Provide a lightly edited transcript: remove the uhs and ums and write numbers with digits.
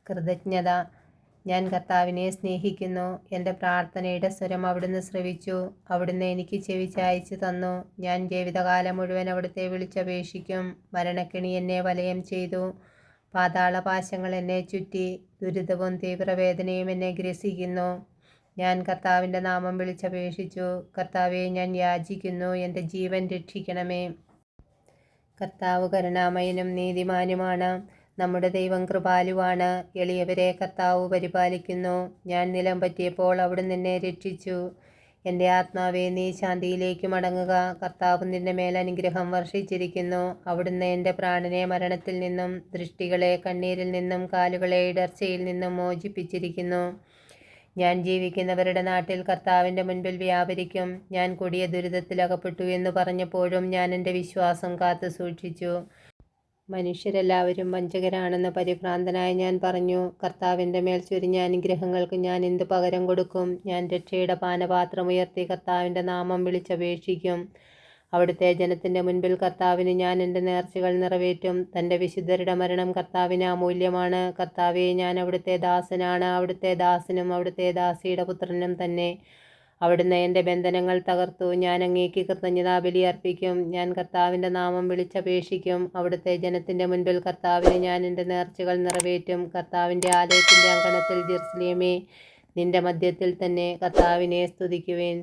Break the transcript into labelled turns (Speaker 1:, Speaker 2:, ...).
Speaker 1: കൃതജ്ഞത. ഞാൻ കർത്താവിനെ സ്നേഹിക്കുന്നു. എൻ്റെ പ്രാർത്ഥനയുടെ സ്വരം അവിടുന്ന് ശ്രവിച്ചു. അവിടുന്ന് എനിക്ക് ചെവി ചായ്ച്ചു തന്നു. ഞാൻ ജീവിതകാലം മുഴുവൻ അവിടുത്തെ വിളിച്ചപേക്ഷിക്കും. മരണക്കെണി എന്നെ വലയം ചെയ്തു. പാതാളപാശങ്ങൾ എന്നെ ചുറ്റി. ദുരിതവും തീവ്രവേദനയും എന്നെ ഗ്രസിക്കുന്നു. ഞാൻ കർത്താവിൻ്റെ നാമം വിളിച്ചപേക്ഷിച്ചു. കർത്താവെ, ഞാൻ യാചിക്കുന്നു, എൻ്റെ ജീവൻ രക്ഷിക്കണമേ. കർത്താവ് കരുണാമയനും നീതിമാനുമാണ്. നമ്മുടെ ദൈവം കൃപാലുവാണ്. എളിയവരെ കർത്താവ് പരിപാലിക്കുന്നു. ഞാൻ നിലം പറ്റിയപ്പോൾ അവിടുന്ന് എന്നെ രക്ഷിച്ചു. എൻ്റെ ആത്മാവെ, നീ ശാന്തിയിലേക്ക് മടങ്ങുക. കർത്താവ് നിന്റെ മേൽ അനുഗ്രഹം വർഷിച്ചിരിക്കുന്നു. അവിടുന്ന് എൻ്റെ പ്രാണനെ മരണത്തിൽ നിന്നും, ദൃഷ്ടികളെ കണ്ണീരിൽ നിന്നും, കാലുകളെ ഇടർച്ചയിൽ നിന്നും മോചിപ്പിച്ചിരിക്കുന്നു. ഞാൻ ജീവിക്കുന്നവരുടെ നാട്ടിൽ കർത്താവിൻ്റെ മുൻപിൽ വ്യാപരിക്കും. ഞാൻ കൊടിയ ദുരിതത്തിൽ അകപ്പെട്ടു എന്ന് പറഞ്ഞപ്പോഴും ഞാൻ എൻ്റെ വിശ്വാസം കാത്തു സൂക്ഷിച്ചു. മനുഷ്യരെല്ലാവരും വഞ്ചകരാണെന്ന് പരിഭ്രാന്തനായ ഞാൻ പറഞ്ഞു, കർത്താവിൻ്റെ മേൽ ചൊരിഞ്ഞ അനുഗ്രഹങ്ങൾക്ക് ഞാൻ എന്ത് പകരം കൊടുക്കും? ഞാൻ രക്ഷയുടെ പാനപാത്രമുയർത്തി കർത്താവിൻ്റെ നാമം വിളിച്ചപേക്ഷിക്കും. അവിടുത്തെ ജനത്തിൻ്റെ മുൻപിൽ കർത്താവിന് ഞാൻ എൻ്റെ നേർച്ചകൾ നിറവേറ്റും. തൻ്റെ വിശുദ്ധരുടെ മരണം കർത്താവിന് അമൂല്യമാണ്. കർത്താവെ, ഞാൻ അവിടുത്തെ ദാസനാണ്, അവിടുത്തെ ദാസനും അവിടുത്തെ ദാസിയുടെ പുത്രനും തന്നെ. അവിടുന്ന് എൻ്റെ ബന്ധനങ്ങൾ തകർത്തു. ഞാൻ അങ്ങേക്ക് കൃതജ്ഞതാബലി അർപ്പിക്കും. ഞാൻ കർത്താവിൻ്റെ നാമം വിളിച്ചപേക്ഷിക്കും. അവിടുത്തെ ജനത്തിൻ്റെ മുൻപിൽ കർത്താവിന് ഞാൻ എൻ്റെ നേർച്ചകൾ നിറവേറ്റും. കർത്താവിൻ്റെ ആലയത്തിൻ്റെ അങ്കണത്തിൽ ജെറുസലേമേ, നിന്റെ മധ്യത്തിൽ തന്നെ കർത്താവിനെ സ്തുതിക്കുവേൻ.